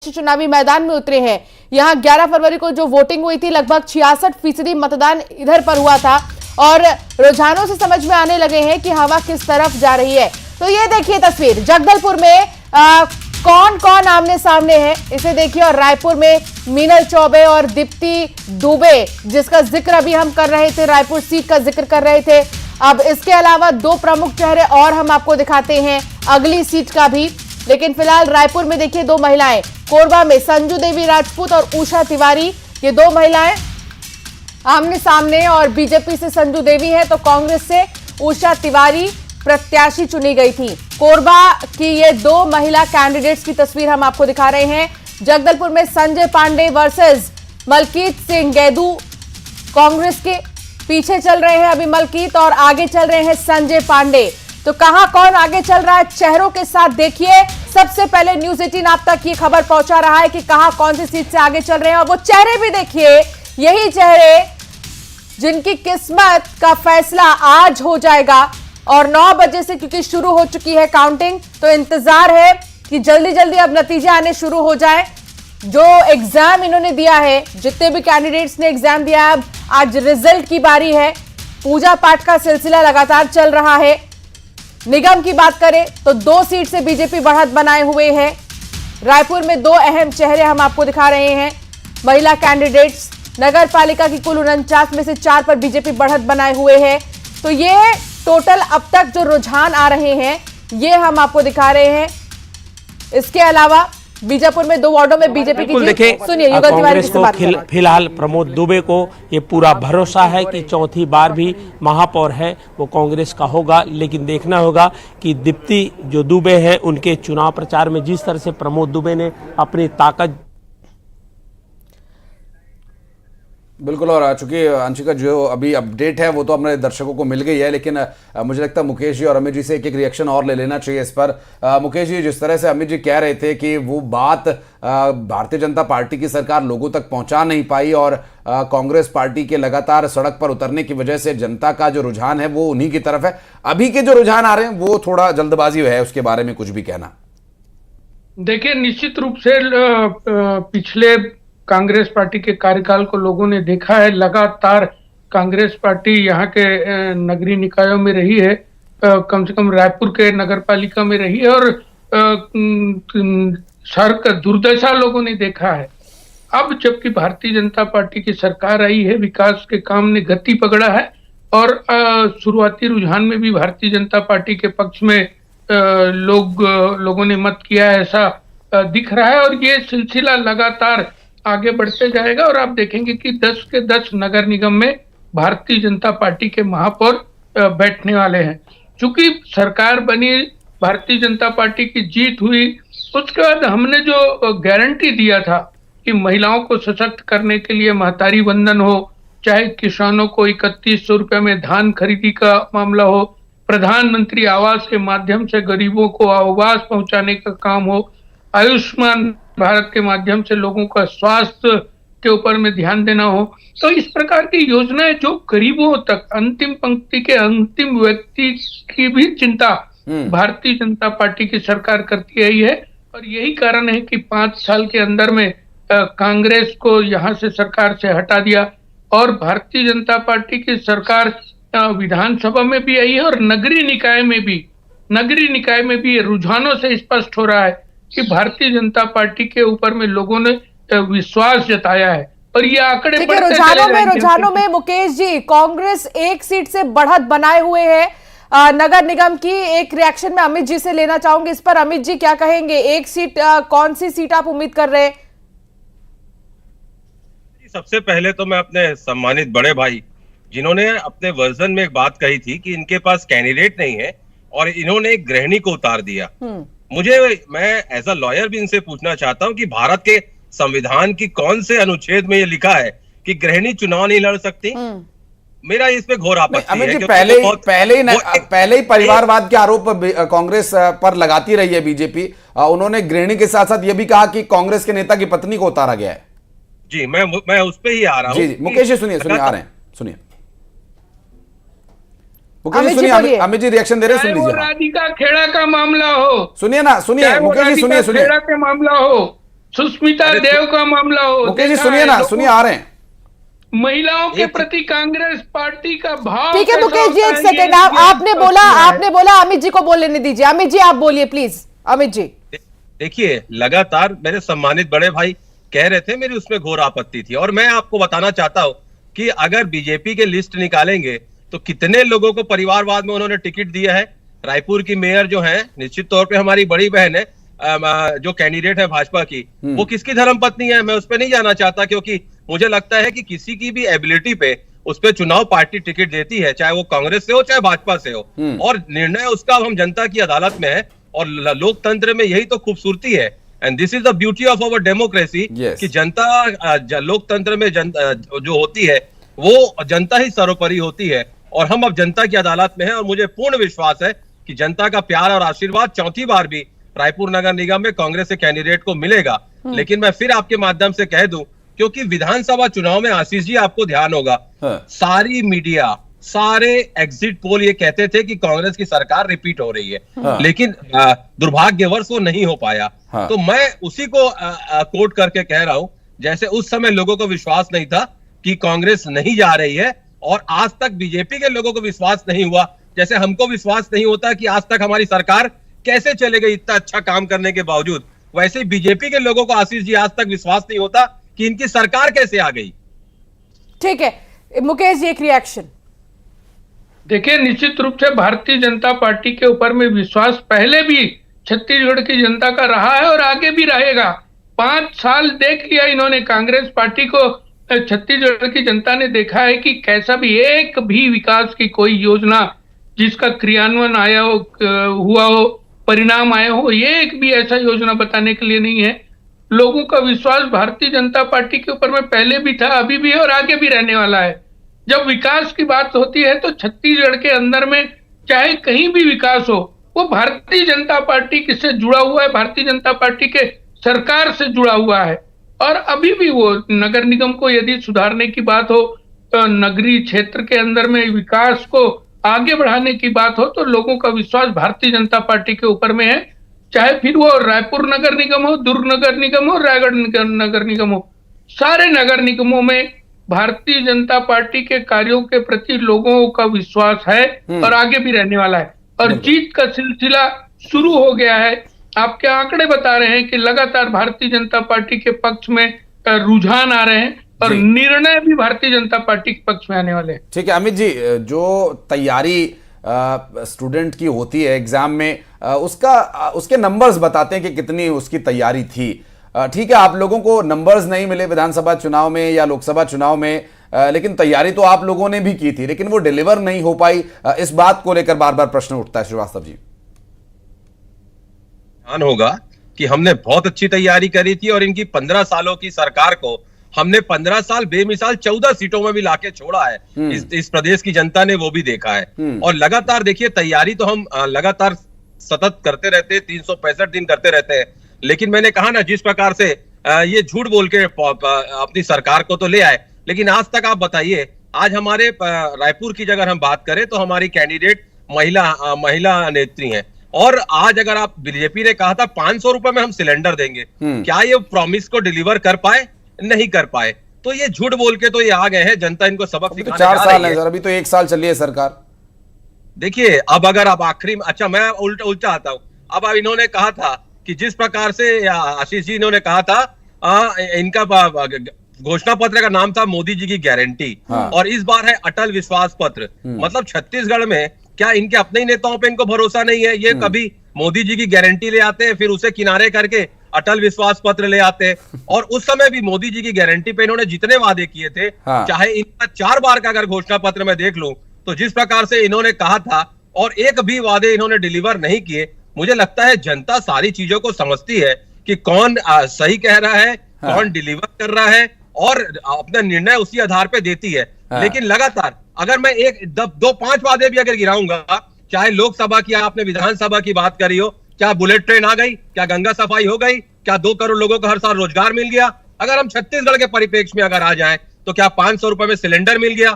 चुनावी मैदान में उतरे हैं। यहां 11 फरवरी को जो वोटिंग हुई थी लगभग 66% मतदान इधर पर हुआ था और रुझानों से समझ में आने लगे हैं कि हवा किस तरफ जा रही है। तो ये देखिए तस्वीर जगदलपुर में कौन कौन आमने सामने है इसे देखिए। और रायपुर में मीनल चौबे और दीप्ति दुबे जिसका जिक्र अभी हम कर रहे थे, रायपुर सीट का जिक्र कर रहे थे। अब इसके अलावा दो प्रमुख चेहरे और हम आपको दिखाते हैं अगली सीट का भी। लेकिन फिलहाल रायपुर में देखिए दो महिलाएं, कोरबा में संजू देवी राजपूत और उषा तिवारी, ये दो महिलाएं आमने सामने। और बीजेपी से संजू देवी है तो कांग्रेस से उषा तिवारी प्रत्याशी चुनी गई थी। कोरबा की ये दो महिला कैंडिडेट्स की तस्वीर हम आपको दिखा रहे हैं। जगदलपुर में संजय पांडे वर्सेस मलकीत सिंह गैदू कांग्रेस के पीछे चल रहे हैं अभी मलकीत और आगे चल रहे हैं संजय पांडे। तो कहां कौन आगे चल रहा है चेहरों के साथ देखिए। सबसे पहले न्यूज 18 आप तक ये खबर पहुंचा रहा है कि कहां कौन सी सीट से आगे चल रहे हैं और वो चेहरे भी देखिए, यही चेहरे जिनकी किस्मत का फैसला आज हो जाएगा। और 9 बजे से क्योंकि शुरू हो चुकी है काउंटिंग तो इंतजार है कि जल्दी जल्दी अब नतीजे आने शुरू हो जाए। जो एग्जाम इन्होंने दिया है, जितने भी कैंडिडेट्स ने एग्जाम दिया है, अब आज रिजल्ट की बारी है। पूजा पाठ का सिलसिला लगातार चल रहा है। निगम की बात करें तो 2 सीट से बीजेपी बढ़त बनाए हुए है। रायपुर में 2 अहम चेहरे हम आपको दिखा रहे हैं, महिला कैंडिडेट्स। नगर पालिका की कुल 49 में से 4 पर बीजेपी बढ़त बनाए हुए है। तो ये टोटल अब तक जो रुझान आ रहे हैं ये हम आपको दिखा रहे हैं। इसके अलावा बीजापुर में 2 वार्डों में बीजेपी की जीत। सुनिए युगल तिवारी से बात करें। फिलहाल प्रमोद दुबे को ये पूरा भरोसा है कि चौथी बार भी महापौर है वो कांग्रेस का होगा। लेकिन देखना होगा कि दीप्ति जो दुबे हैं उनके चुनाव प्रचार में जिस तरह से प्रमोद दुबे ने अपनी ताकत। बिल्कुल। और चूंकि अंशिका जो अभी अपडेट है वो तो अपने दर्शकों को मिल गई है, लेकिन मुझे लगता है मुकेश जी और अमित जी से एक रिएक्शन और ले लेना चाहिए इस पर। मुकेश जी, जिस तरह से अमित जी कह रहे थे कि वो बात भारतीय जनता पार्टी की सरकार लोगों तक पहुंचा नहीं पाई और कांग्रेस पार्टी के लगातार सड़क पर उतरने की वजह से जनता का जो रुझान है वो उन्हीं की तरफ है। अभी के जो रुझान आ रहे हैं वो थोड़ा जल्दबाजी है, उसके बारे में कुछ भी कहना। देखिए, निश्चित रूप से पिछले कांग्रेस पार्टी के कार्यकाल को लोगों ने देखा है। लगातार कांग्रेस पार्टी यहाँ के नगरीय निकायों में रही है, कम से कम रायपुर के नगर पालिका में रही है और शहर का दुर्दशा लोगों ने देखा है। अब जबकि भारतीय जनता पार्टी की सरकार आई है, विकास के काम ने गति पकड़ा है और शुरुआती रुझान में भी भारतीय जनता पार्टी के पक्ष में लोगों ने मत किया है, ऐसा दिख रहा है। और ये सिलसिला लगातार आगे बढ़ते जाएगा और आप देखेंगे कि 10 के 10 नगर निगम में भारतीय जनता पार्टी के महापौर बैठने वाले हैं। चूंकि सरकार बनी, भारतीय जनता पार्टी की जीत हुई, उसके बाद हमने जो गारंटी दिया था कि महिलाओं को सशक्त करने के लिए महतारी वंदन हो, चाहे किसानों को 3100 रुपये में धान खरीदी का मामला हो, प्रधानमंत्री आवास के माध्यम से गरीबों को आवास पहुंचाने का काम हो, आयुष्मान भारत के माध्यम से लोगों का स्वास्थ्य के ऊपर में ध्यान देना हो, तो इस प्रकार की योजनाएं जो गरीबों तक, अंतिम पंक्ति के अंतिम व्यक्ति की भी चिंता भारतीय जनता पार्टी की सरकार करती आई है। और यही कारण है कि 5 साल के अंदर में कांग्रेस को यहाँ से सरकार से हटा दिया और भारतीय जनता पार्टी की सरकार विधानसभा में भी आई है और नगरीय निकाय में भी रुझानों से स्पष्ट हो रहा है कि भारतीय जनता पार्टी के ऊपर में लोगों ने विश्वास जताया है। और ये आंकड़े रुझानों में मुकेश जी कांग्रेस 1 सीट से बढ़त बनाए हुए है नगर निगम की। एक रिएक्शन में अमित जी से लेना चाहूंगी इस पर। अमित जी क्या कहेंगे, 1 सीट कौन सी सीट आप उम्मीद कर रहे हैं? सबसे पहले तो मैं अपने सम्मानित बड़े भाई जिन्होंने अपने वर्जन में एक बात कही थी कि इनके पास कैंडिडेट नहीं है और इन्होंने एक गृहिणी को उतार दिया, मैं एज अ लॉयर भी इनसे पूछना चाहता हूं कि भारत के संविधान की कौन से अनुच्छेद में ये लिखा है कि गृहिणी चुनाव नहीं लड़ सकती? मेरा इसमें घोर आपत्ति है। पहले ही परिवारवाद के आरोप कांग्रेस पर लगाती रही है बीजेपी। उन्होंने गृहिणी के साथ साथ ये भी कहा कि कांग्रेस के नेता की पत्नी को उतारा गया है। जी, मैं उस पे ही आ रहा हूँ। जी मुकेश जी सुनिए आ रहे हैं, सुनिए मुकेश जी, अमित जी रिएक्शन दे रहे हैं, सुन लीजिए। राधिका खेड़ा का मामला हो, सुनिए मुकेश जी, सुनिए खेड़ा का मामला हो, सुष्मिता देव का मामला हो, मुकेश जी देखा सुनिए है ना, लोगों- सुनिए, आ रहे हैं। महिलाओं के प्रति कांग्रेस पार्टी का भाव ठीक है कैसा मुकेश जी, होता एक है, सेकेंड, ये आपने स्पष्ट बोला हुआ है। अमित जी को बोल लेने दीजिए। अमित जी आप बोलिए प्लीज। अमित जी देखिए, लगातार मेरे सम्मानित बड़े भाई कह रहे थे, मेरी उसमें घोर आपत्ति थी। और मैं आपको बताना चाहता हूं कि अगर बीजेपी के लिस्ट निकालेंगे तो कितने लोगों को परिवारवाद में उन्होंने टिकट दिया है। रायपुर की मेयर जो है, निश्चित तौर पे हमारी बड़ी बहन है, जो कैंडिडेट है भाजपा की, वो किसकी धर्मपत्नी है मैं उस पर नहीं जाना चाहता, क्योंकि मुझे लगता है कि किसी की भी एबिलिटी पे उस पर चुनाव पार्टी टिकट देती है, चाहे वो कांग्रेस से हो चाहे भाजपा से हो, और निर्णय उसका हम जनता की अदालत में है। और लोकतंत्र में यही तो खूबसूरती है, and this is the beauty of our democracy, कि जनता लोकतंत्र में जो होती है वो जनता ही सर्वोपरि होती है। और हम अब जनता की अदालत में हैं, और मुझे पूर्ण विश्वास है कि जनता का प्यार और आशीर्वाद चौथी बार भी रायपुर नगर निगम में कांग्रेस के कैंडिडेट को मिलेगा। लेकिन मैं फिर आपके माध्यम से कह दूं, क्योंकि विधानसभा चुनाव में आशीष जी आपको ध्यान होगा, सारी मीडिया, सारे एग्जिट पोल ये कहते थे कि कांग्रेस की सरकार रिपीट हो रही है, लेकिन दुर्भाग्यवश वो नहीं हो पाया। तो मैं उसी को कोट करके कह रहा हूं, जैसे उस समय लोगों को विश्वास नहीं था कि कांग्रेस नहीं जा रही है, और आज तक बीजेपी के लोगों को विश्वास नहीं हुआ, जैसे हमको विश्वास नहीं होता कि आज तक हमारी सरकार कैसे चले गई इतना अच्छा काम करने के बावजूद, वैसे बीजेपी के लोगों को आशीष जी आज तक विश्वास नहीं होता कि इनकी सरकार कैसे आ गई। ठीक है मुकेश जी, एक रिएक्शन। देखिए, निश्चित रूप से भारतीय जनता पार्टी के ऊपर में विश्वास पहले भी छत्तीसगढ़ की जनता का रहा है और आगे भी रहेगा। 5 साल देख लिया इन्होंने कांग्रेस पार्टी को। छत्तीसगढ़ की जनता ने देखा है कि कैसा भी एक भी विकास की कोई योजना जिसका क्रियान्वयन आया हो, हुआ हो, परिणाम आए हो, ये एक भी ऐसा योजना बताने के लिए नहीं है। लोगों का विश्वास भारतीय जनता पार्टी के ऊपर में पहले भी था, अभी भी है और आगे भी रहने वाला है। जब विकास की बात होती है तो छत्तीसगढ़ के अंदर में चाहे कहीं भी विकास हो, वो भारतीय जनता पार्टी से जुड़ा हुआ है, भारतीय जनता पार्टी के सरकार से जुड़ा हुआ है। और अभी भी वो नगर निगम को यदि सुधारने की बात हो, तो नगरीय क्षेत्र के अंदर में विकास को आगे बढ़ाने की बात हो, तो लोगों का विश्वास भारतीय जनता पार्टी के ऊपर में है। चाहे फिर वो रायपुर नगर निगम हो, दुर्ग नगर निगम हो, रायगढ़ नगर निगम हो, सारे नगर निगमों में भारतीय जनता पार्टी के कार्यों के प्रति लोगों का विश्वास है और आगे भी रहने वाला है। और जीत का सिलसिला शुरू हो गया है। आपके आंकड़े बता रहे हैं कि लगातार भारतीय जनता पार्टी के पक्ष में रुझान आ रहे हैं और निर्णय भी भारतीय जनता पार्टी के पक्ष में आने वाले हैं। ठीक है अमित जी, जो तैयारी स्टूडेंट की होती है एग्जाम में, उसके नंबर्स बताते हैं कि कितनी उसकी तैयारी थी। ठीक है, आप लोगों को नंबर्स नहीं मिले विधानसभा चुनाव में या लोकसभा चुनाव में, लेकिन तैयारी तो आप लोगों ने भी की थी, लेकिन वो डिलीवर नहीं हो पाई। इस बात को लेकर बार बार प्रश्न उठता है श्रीवास्तव जी। ध्यान होगा कि हमने बहुत अच्छी तैयारी करी थी, और इनकी 15 सालों की सरकार को हमने 15 साल बेमिसाल 14 सीटों में भी लाके छोड़ा है। इस प्रदेश की जनता ने वो भी देखा है। और लगातार देखिए, तैयारी तो हम लगातार सतत करते रहते हैं, 365 दिन करते रहते हैं। लेकिन मैंने कहा ना, जिस प्रकार से ये झूठ बोल के अपनी सरकार को तो ले आए, लेकिन आज तक आप बताइए, आज हमारे रायपुर की अगर हम बात करें तो हमारी कैंडिडेट महिला नेत्री हैं, और आज अगर आप बीजेपी ने कहा था 500 रुपए में हम सिलेंडर देंगे, क्या ये प्रॉमिस को डिलीवर कर पाए? नहीं कर पाए। तो ये झूठ बोल के तो ये आ गए हैं, जनता इनको सबक सिखाने जा रही है। 4 साल है सर, अभी तो 1 साल चली है सरकार। देखिए, अब अगर आप आखिरी में, अच्छा मैं उल्टा आता हूं, अब इन्होंने कहा था कि जिस प्रकार से आशीष जी इन्होंने कहा था, इनका घोषणा पत्र का नाम था मोदी जी की गारंटी, और इस बार है अटल विश्वास पत्र। मतलब छत्तीसगढ़ में क्या इनके अपने ही नेताओं पे इनको भरोसा नहीं है? ये कभी मोदी जी की गारंटी ले आते हैं, फिर उसे किनारे करके अटल विश्वास पत्र ले आते हैं। और उस समय भी मोदी जी की गारंटी पे इन्होंने जितने वादे किए थे, चाहे इनका 4 बार का अगर घोषणा पत्र में देख लूं, तो जिस प्रकार से इन्होंने कहा था और एक भी वादे इन्होंने डिलीवर नहीं किए। मुझे लगता है जनता सारी चीजों को समझती है कि कौन सही कह रहा है, कौन डिलीवर कर रहा है, और अपना निर्णय उसी आधार पे देती है। लेकिन लगातार अगर मैं 5 वादे भी अगर गिराऊंगा, चाहे लोकसभा की, आपने विधानसभा की बात करी हो, क्या बुलेट ट्रेन आ गई? क्या गंगा सफाई हो गई? क्या 2 करोड़ लोगों को हर साल रोजगार मिल गया? अगर हम छत्तीसगढ़ के परिप्रेक्ष्य में अगर आ जाएं, तो क्या 500 रुपए में सिलेंडर मिल गया?